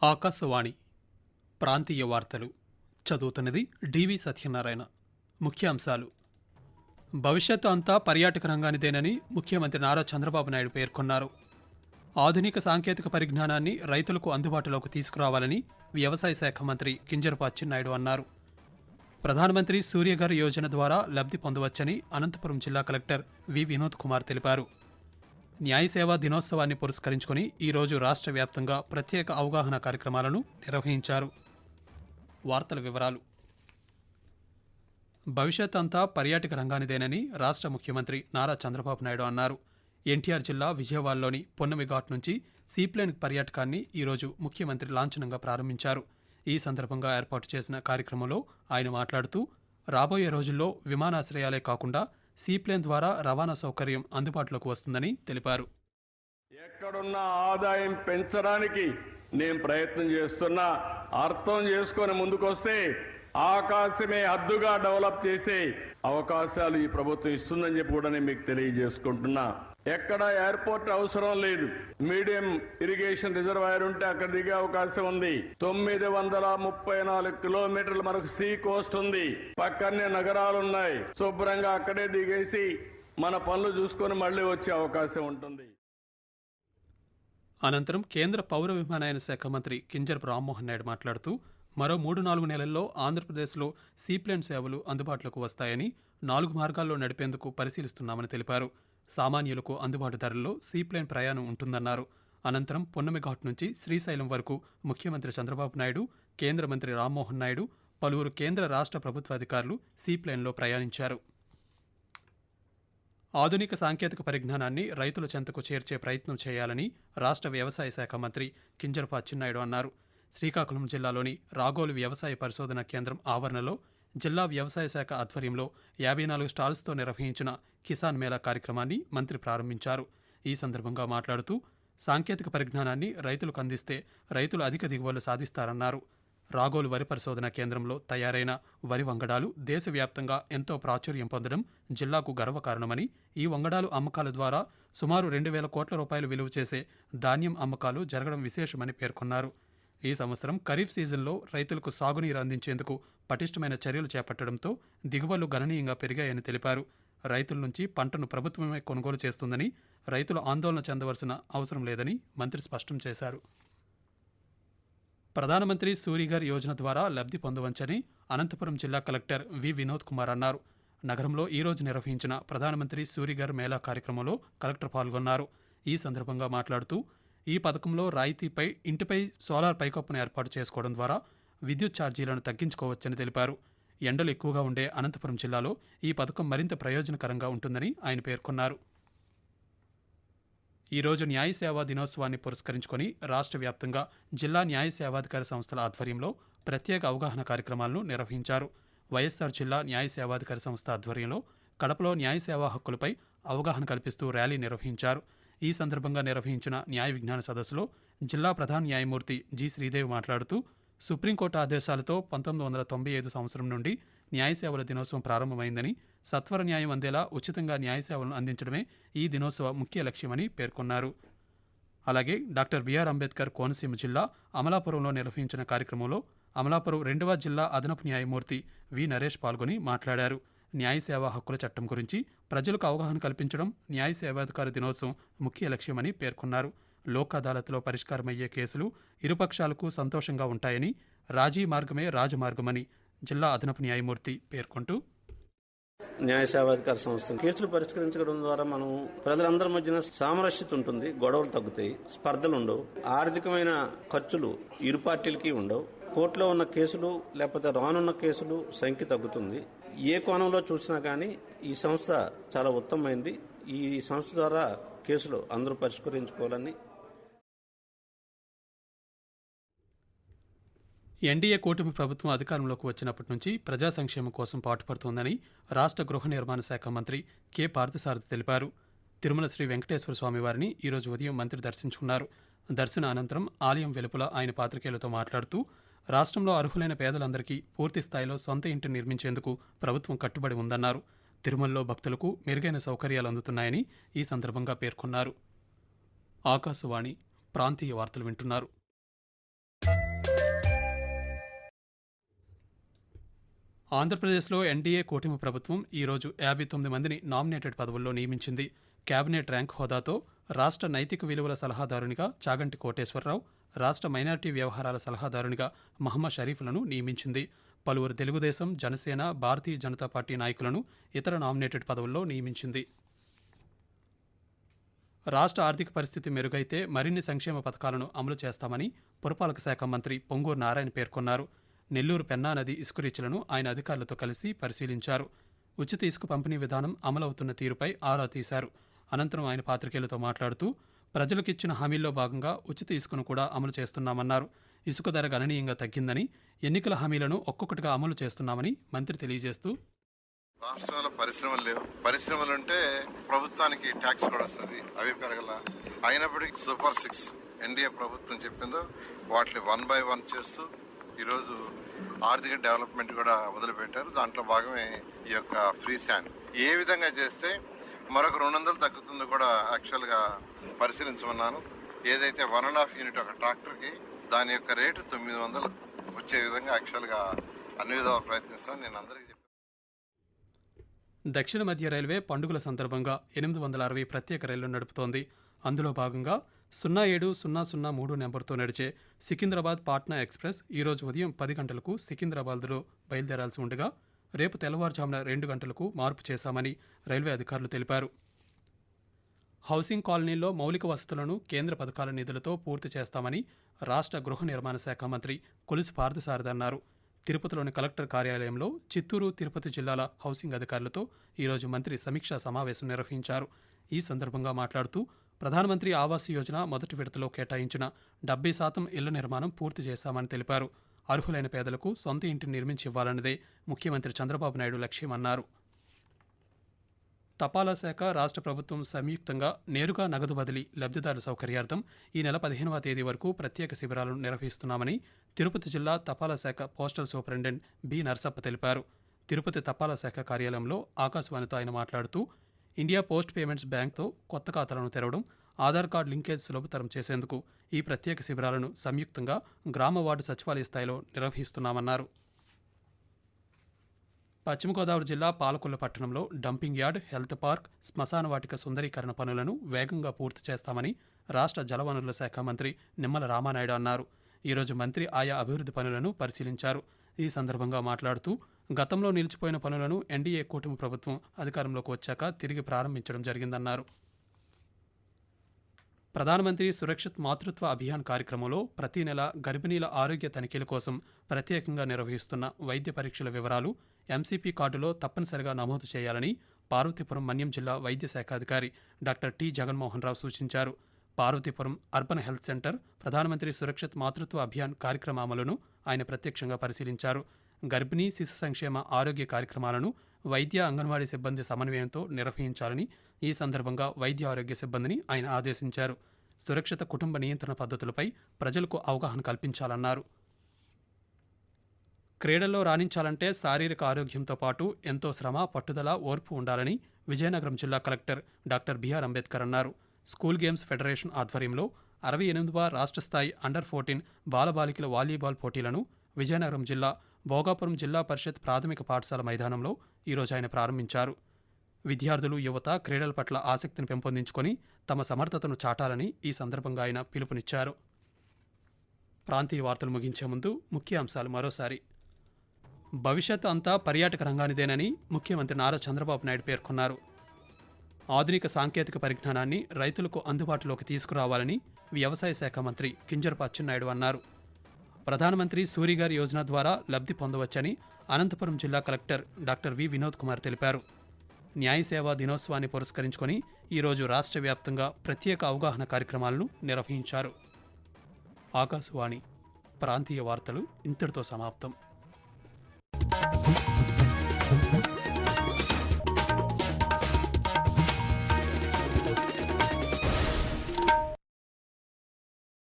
ఆకాశవాణి ప్రాంతీయ వార్తలు చదువుతున్నది డివి సత్యనారాయణ. ముఖ్యాంశాలు: భవిష్యత్తు అంతా పర్యాటక రంగానిదేనని ముఖ్యమంత్రి నారా చంద్రబాబు నాయుడు పేర్కొన్నారు. ఆధునిక సాంకేతిక పరిజ్ఞానాన్ని రైతులకు అందుబాటులోకి తీసుకురావాలని వ్యవసాయ శాఖ మంత్రి కింజరాపు అచ్చెన్నాయుడు అన్నారు. ప్రధానమంత్రి సూర్యఘర్ యోజన ద్వారా లబ్ధి పొందవచ్చని అనంతపురం జిల్లా కలెక్టర్ వి వినోద్ కుమార్ తెలిపారు. న్యాయ సేవా దినోత్సవాన్ని పురస్కరించుకుని ఈరోజు రాష్ట్ర వ్యాప్తంగా ప్రత్యేక అవగాహన కార్యక్రమాలను నిర్వహించారు. వార్తల వివరాలు: భవిష్యత్ అంతా పర్యాటక రంగానిదేనని రాష్ట్ర ముఖ్యమంత్రి నారా చంద్రబాబు నాయుడు అన్నారు. ఎన్టీఆర్ జిల్లా విజయవాడలోని పొన్నమి ఘాట్ నుంచి సీప్లేన్ పర్యాటకాన్ని ఈరోజు ముఖ్యమంత్రి లాంఛనంగా ప్రారంభించారు. ఈ సందర్భంగా ఏర్పాటు చేసిన కార్యక్రమంలో ఆయన మాట్లాడుతూ, రాబోయే రోజుల్లో విమానాశ్రయాలే కాకుండా సీప్లేన్ ద్వారా రవాణా సౌకర్యం అందుబాటులోకి వస్తుందని తెలిపారు. ఎక్కడున్న ఆదాయం పెంచడానికి నేను ప్రయత్నం చేస్తున్నా. అర్థం చేసుకొని ముందుకొస్తే ఆకాశమే హద్దుగా డెవలప్ చేసే అవకాశాలు ఈ ప్రభుత్వం ఇస్తుందని చెప్పి కూడా నేను మీకు తెలియజేసుకుంటున్నా. ఎక్కడ ఎయిర్పోర్ట్ అవసరం లేదు. మీడియం ఇరిగేషన్ రిజర్వాయర్ ఉంటే అక్కడ దిగే అవకాశం ఉంది. 934 కిలోమీటర్లు మనకు సీ కోస్ట్ ఉంది. పక్కనే నగరాలు ఉన్నాయి. శుభ్రంగా అక్కడే దిగేసి మన పనులు చూసుకొని మళ్లీ వచ్చే అవకాశం ఉంటుంది. అనంతరం కేంద్ర పౌర విమానయాన శాఖ మంత్రి కింజరాపు రామ్మోహన్ నాయుడు మాట్లాడుతూ, మరో 3-4 నెలల్లో ఆంధ్రప్రదేశ్లో సీప్లేన్ సేవలు అందుబాటులోకి వస్తాయని, 4 మార్గాల్లో నడిపేందుకు పరిశీలిస్తున్నామని తెలిపారు. సామాన్యులకు అందుబాటు ధరల్లో సీప్లేన్ ప్రయాణం ఉంటుందన్నారు. అనంతరం పొన్నమి ఘాట్ నుంచి శ్రీశైలం వరకు ముఖ్యమంత్రి చంద్రబాబు నాయుడు, కేంద్ర మంత్రి రామ్మోహన్ నాయుడు, పలువురు కేంద్ర రాష్ట్ర ప్రభుత్వాధికారులు సీప్లేన్లో ప్రయాణించారు. ఆధునిక సాంకేతిక పరిజ్ఞానాన్ని రైతుల చెంతకు చేర్చే ప్రయత్నం చేయాలని రాష్ట్ర వ్యవసాయ శాఖ మంత్రి కింజరాపు అచ్చెన్నాయుడు అన్నారు. శ్రీకాకుళం జిల్లాలోని రాగోలు వ్యవసాయ పరిశోధన కేంద్రం ఆవరణలో జిల్లా వ్యవసాయ శాఖ ఆధ్వర్యంలో 54 స్టాల్స్తో నిర్వహించిన కిసాన్ మేళా కార్యక్రమాన్ని మంత్రి ప్రారంభించారు. ఈ సందర్భంగా మాట్లాడుతూ, సాంకేతిక పరిజ్ఞానాన్ని రైతులకు అందిస్తే రైతులు అధిక దిగుబడులు సాధిస్తారన్నారు. రాగోలు వరి పరిశోధన కేంద్రంలో తయారైన వరి వంగడాలు దేశవ్యాప్తంగా ఎంతో ప్రాచుర్యం పొందడం జిల్లాకు గర్వకారణమని, ఈ వంగడాలు అమ్మకాల ద్వారా సుమారు 2,000 కోట్ల రూపాయలు విలువ చేసే ధాన్యం అమ్మకాలు జరగడం విశేషమని పేర్కొన్నారు. ఈ సంవత్సరం ఖరీఫ్ సీజన్లో రైతులకు సాగునీరు అందించేందుకు పటిష్టమైన చర్యలు చేపట్టడంతో దిగుబడులు గణనీయంగా పెరిగాయని తెలిపారు. రైతుల నుంచి పంటను ప్రభుత్వమే కొనుగోలు చేస్తుందని, రైతులు ఆందోళన చెందవలసిన అవసరం లేదని మంత్రి స్పష్టం చేశారు. ప్రధానమంత్రి సూర్యఘర్ యోజన ద్వారా లబ్ధి పొందవచ్చని అనంతపురం జిల్లా కలెక్టర్ వి వినోద్ కుమార్ అన్నారు. నగరంలో ఈరోజు నిర్వహించిన ప్రధానమంత్రి సూర్యఘర్ మేళా కార్యక్రమంలో కలెక్టర్ పాల్గొన్నారు. ఈ సందర్భంగా మాట్లాడుతూ, ఈ పథకంలో రాయితీపై ఇంటిపై సోలార్ పైకప్పును ఏర్పాటు చేసుకోవడం ద్వారా విద్యుత్ ఛార్జీలను తగ్గించుకోవచ్చని తెలిపారు. ఎండలు ఎక్కువగా ఉండే అనంతపురం జిల్లాలో ఈ పథకం మరింత ప్రయోజనకరంగా ఉంటుందని ఆయన పేర్కొన్నారు. ఈరోజు న్యాయ సేవా దినోత్సవాన్ని పురస్కరించుకొని రాష్ట్ర వ్యాప్తంగా జిల్లా న్యాయ సేవాధికార సంస్థల ఆధ్వర్యంలో ప్రత్యేక అవగాహన కార్యక్రమాలను నిర్వహించారు. వైఎస్ఆర్ జిల్లా న్యాయ సేవాధికార సంస్థ ఆధ్వర్యంలో కడపలో న్యాయ సేవా హక్కులపై అవగాహన కల్పిస్తూ ర్యాలీ నిర్వహించారు. ఈ సందర్భంగా నిర్వహించిన న్యాయ విజ్ఞాన సదస్సులో జిల్లా ప్రధాన న్యాయమూర్తి జి శ్రీదేవి మాట్లాడుతూ, సుప్రీంకోర్టు ఆదేశాలతో 1995 సంవత్సరం నుండి న్యాయ సేవల దినోత్సవం ప్రారంభమైందని, సత్వర న్యాయం అందేలా ఉచితంగా న్యాయ సేవలను అందించడమే ఈ దినోత్సవ ముఖ్య లక్ష్యమని పేర్కొన్నారు. అలాగే డాక్టర్ బిఆర్ అంబేద్కర్ కోనసీమ జిల్లా అమలాపురంలో నిర్వహించిన కార్యక్రమంలో అమలాపురం 2వ జిల్లా అదనపు న్యాయమూర్తి వి నరేష్ పాల్గొని మాట్లాడారు. న్యాయ సేవా హక్కుల చట్టం గురించి ప్రజలకు అవగాహన కల్పించడం న్యాయ సేవాధికార దినోత్సవం ముఖ్య లక్ష్యమని పేర్కొన్నారు. లోక్ అదాలత్లో పరిష్కారమయ్యే కేసులు ఇరుపక్షాలకు సంతోషంగా ఉంటాయని, రాజీ మార్గమే రాజమార్గమని జిల్లా అదనపు న్యాయమూర్తి పేర్కొంటూ, న్యాయ సేవాధికార సంస్థ కేసులు పరిష్కరించడం ద్వారా మనం ప్రజలందరి మధ్యన సామరస్యత ఉంటుంది, గొడవలు తగ్గుతాయి, స్పర్ధలు ఉండవు, ఆర్థికమైన ఖర్చులు ఇరు పార్టీలకి ఉండవు, కోర్టులో ఉన్న కేసులు లేకపోతే రానున్న కేసులు సంఖ్య తగ్గుతుంది. ఏ కోణంలో చూసినా కానీ ఈ సంస్థ చాలా ఉత్తమమైంది. ఈ సంస్థ ద్వారా కేసులు అందరూ పరిష్కరించుకోవాలని. ఎన్డీఏ కూటమి ప్రభుత్వం అధికారంలోకి వచ్చినప్పటి నుంచి ప్రజా సంక్షేమం కోసం పాటుపడుతోందని రాష్ట్ర గృహ నిర్మాణ శాఖ మంత్రి కె పార్థసారథి తెలిపారు. తిరుమల శ్రీ వెంకటేశ్వర స్వామి వారిని ఈరోజు ఉదయం మంత్రి దర్శించుకున్నారు. దర్శన అనంతరం ఆలయం వెలుపల ఆయన పాత్రికేయులతో మాట్లాడుతూ, రాష్ట్రంలో అర్హులైన పేదలందరికీ పూర్తి స్థాయిలో సొంత ఇంటిని నిర్మించేందుకు ప్రభుత్వం కట్టుబడి ఉందన్నారు. తిరుమలలో భక్తులకు మెరుగైన సౌకర్యాలు అందుతున్నాయని ఈ సందర్భంగా పేర్కొన్నారు. ఆకాశవాణి ప్రాంతీయ వార్తలు వింటున్నారు. ఆంధ్రప్రదేశ్లో ఎన్డీఏ కూటమి ప్రభుత్వం ఈరోజు 59 మందిని నామినేటెడ్ పదవుల్లో నియమించింది. కేబినెట్ ర్యాంక్ హోదాతో రాష్ట్ర నైతిక విలువల సలహాదారునిగా చాగంటి కోటేశ్వరరావు, రాష్ట్ర మైనారిటీ వ్యవహారాల సలహాదారునిగా మహమ్మద్ షరీఫ్లను నియమించింది. పలువురు తెలుగుదేశం, జనసేన, భారతీయ జనతా పార్టీ నాయకులను ఇతర నామినేటెడ్ పదవుల్లో నియమించింది. రాష్ట్ర ఆర్థిక పరిస్థితి మెరుగైతే మరిన్ని సంక్షేమ పథకాలను అమలు చేస్తామని పురపాలక శాఖ మంత్రి పొంగూరు నారాయణ పేర్కొన్నారు. నెల్లూరు పెన్నా నది ఇసుక రీచ్లను ఆయన అధికారులతో కలిసి పరిశీలించారు. ఉచిత ఇసుక పంపిణీ విధానం అమలవుతున్న తీరుపై ఆరా తీశారు. అనంతరం ఆయన పాత్రికేయులతో మాట్లాడుతూ ప్రజలకిచ్చిన హామీల్లో భాగంగా ఉచిత ఇసుకను కూడా అమలు చేస్తున్నామన్నారు. ఇసుక ధర గణనీయంగా తగ్గిందని, ఎన్నికల హామీలను ఒక్కొక్కటిగా అమలు చేస్తున్నామని మంత్రి తెలియజేస్తూ రాష్ట్రంలో పరిశ్రమలు లేవు. పరిశ్రమలు ఉంటే ప్రభుత్వానికి ట్యాక్స్ కూడా వస్తుంది, అవి పెరగల. అయినప్పటికీ సూపర్ 6 ఎన్డీఏ ప్రభుత్వం చెప్పిందో వాటిని 1 by 1 చేస్తూ ఈరోజు ఆర్థిక డెవలప్మెంట్ కూడా మొదలుపెట్టారు. దాంట్లో భాగమే ఈ యొక్క ఫ్రీ శాండ్. ఏ విధంగా చేస్తే మరొక 200 తగ్గుతుందో కూడా యాక్చువల్ గా పరిశీలించమన్నాను. ఏదైతే 1.5 యూనిట్ ఒక ట్రాక్టర్ కి దాని యొక్క రేటు 900 వచ్చే విధంగా యాక్చువల్ గా అన్ని విధాలు ప్రయత్నిస్తాను. నేను అందరికీ దక్షిణ మధ్య రైల్వే పండుగల సందర్భంగా 860 ప్రత్యేక రైళ్లు నడుపుతోంది. అందులో భాగంగా 07-003 నెంబర్తో నడిచే సికింద్రాబాద్ పాట్నా ఎక్స్ప్రెస్ ఈరోజు ఉదయం 10 గంటలకు సికింద్రాబాద్లో బయలుదేరాల్సి ఉండగా రేపు తెల్లవారుజామున 2 గంటలకు మార్పు చేశామని రైల్వే అధికారులు తెలిపారు. హౌసింగ్ కాలనీల్లో మౌలిక వసతులను కేంద్ర పథకాల నిధులతో పూర్తి చేస్తామని రాష్ట్ర గృహ నిర్మాణ శాఖ మంత్రి కొలుసు పార్థసారథి అన్నారు. తిరుపతిలోని కలెక్టర్ కార్యాలయంలో చిత్తూరు, తిరుపతి జిల్లాల హౌసింగ్ అధికారులతో ఈరోజు మంత్రి సమీక్షా సమావేశం నిర్వహించారు. ఈ సందర్భంగా మాట్లాడుతూ ప్రధానమంత్రి ఆవాస్ యోజన మొదటి విడతలో కేటాయించిన 70% ఇళ్ల నిర్మాణం పూర్తి చేశామని తెలిపారు. అర్హులైన పేదలకు సొంత ఇంటిని నిర్మించి ఇవ్వాలన్నదే ముఖ్యమంత్రి చంద్రబాబు నాయుడు లక్ష్యమన్నారు. తపాలా శాఖ, రాష్ట్ర ప్రభుత్వం సంయుక్తంగా నేరుగా నగదు బదిలీ లబ్ధిదారుల సౌకర్యార్థం ఈ నెల 15వ తేదీ వరకు ప్రత్యేక శిబిరాలను నిర్వహిస్తున్నామని తిరుపతి జిల్లా తపాలా శాఖ పోస్టల్ సూపరింటెండెంట్ బి నరసప్ప తెలిపారు. తిరుపతి తపాలా శాఖ కార్యాలయంలో ఆకాశవాణితో ఆయన మాట్లాడుతూ ఇండియా పోస్ట్ పేమెంట్స్ బ్యాంక్తో కొత్త ఖాతాలను తెరవడం, ఆధార్ కార్డు లింకేజ్ సులభతరం చేసేందుకు ఈ ప్రత్యేక శిబిరాలను సంయుక్తంగా గ్రామ వార్డు సచివాలయ స్థాయిలో నిర్వహిస్తున్నామన్నారు. పశ్చిమ గోదావరి జిల్లా పాలకొల్లు పట్టణంలో డంపింగ్ యార్డ్, హెల్త్ పార్క్, శ్మశాన వాటిక సుందరీకరణ పనులను వేగంగా పూర్తి చేస్తామని రాష్ట్ర జలవనరుల శాఖ మంత్రి నిమ్మల రామానాయుడు అన్నారు. ఈరోజు మంత్రి ఆయా అభివృద్ధి పనులను పరిశీలించారు. ఈ సందర్భంగా మాట్లాడుతూ గతంలో నిలిచిపోయిన పనులను ఎన్డీఏ కూటమి ప్రభుత్వం అధికారంలోకి వచ్చాక తిరిగి ప్రారంభించడం జరిగిందన్నారు. ప్రధానమంత్రి సురక్షిత్ మాతృత్వ అభియాన్ కార్యక్రమంలో ప్రతి నెల గర్భిణీల ఆరోగ్య తనిఖీల కోసం ప్రత్యేకంగా నిర్వహిస్తున్న వైద్య పరీక్షల వివరాలు ఎంసీపీ కార్డులో తప్పనిసరిగా నమోదు చేయాలని పార్వతీపురం మన్యం జిల్లా వైద్య శాఖ అధికారి డాక్టర్ టి జగన్మోహన్ రావు సూచించారు. పార్వతీపురం అర్బన్ హెల్త్ సెంటర్ ప్రధానమంత్రి సురక్షిత్ మాతృత్వ అభియాన్ కార్యక్రమ అమలును ఆయన ప్రత్యక్షంగా పరిశీలించారు. గర్భిణీ శిశు సంక్షేమ ఆరోగ్య కార్యక్రమాలను వైద్య, అంగన్వాడీ సిబ్బంది సమన్వయంతో నిర్వహించాలని ఈ సందర్భంగా వైద్య ఆరోగ్య సిబ్బందిని ఆయన ఆదేశించారు. సురక్షిత కుటుంబ నియంత్రణ పద్ధతులపై ప్రజలకు అవగాహన కల్పించాలన్నారు. క్రీడల్లో రాణించాలంటే శారీరక ఆరోగ్యంతో పాటు ఎంతో శ్రమ, పట్టుదల, ఓర్పు ఉండాలని విజయనగరం జిల్లా కలెక్టర్ డాక్టర్ బిఆర్ అంబేద్కర్ అన్నారు. స్కూల్ గేమ్స్ ఫెడరేషన్ ఆధ్వర్యంలో 68వ రాష్ట్ర స్థాయి అండర్-14 బాలబాలికల వాలీబాల్ పోటీలను విజయనగరం జిల్లా భోగాపురం జిల్లా పరిషత్ ప్రాథమిక పాఠశాల మైదానంలో ఈరోజు ఆయన ప్రారంభించారు. విద్యార్థులు, యువత క్రీడల పట్ల ఆసక్తిని పెంపొందించుకొని తమ సమర్థతను చాటాలని ఈ సందర్భంగా ఆయన పిలుపునిచ్చారు. ప్రాంతీయ వార్తలు ముగించే ముందు ముఖ్య అంశాలు మరోసారి. భవిష్యత్ అంతా పర్యాటక రంగానిదేనని ముఖ్యమంత్రి నారా చంద్రబాబు నాయుడు పేర్కొన్నారు. ఆధునిక సాంకేతిక పరిజ్ఞానాన్ని రైతులకు అందుబాటులోకి తీసుకురావాలని వ్యవసాయ శాఖ మంత్రి కింజరపు అచ్చెన్నాయుడు అన్నారు. ప్రధానమంత్రి సూర్యఘర్ యోజన ద్వారా లబ్ధి పొందవచ్చని అనంతపురం జిల్లా collector doctor V Vinod Kumar తెలిపారు. న్యాయ సేవా దినోత్సవాన్ని పురస్కరించుకొని ఈరోజు రాష్ట్ర వ్యాప్తంగా ప్రత్యేక అవగాహన కార్యక్రమాలను నిర్వహించారు. ఆకాశవాణి ప్రాంతీయ వార్తలు ఇంతటితో సమాప్తం.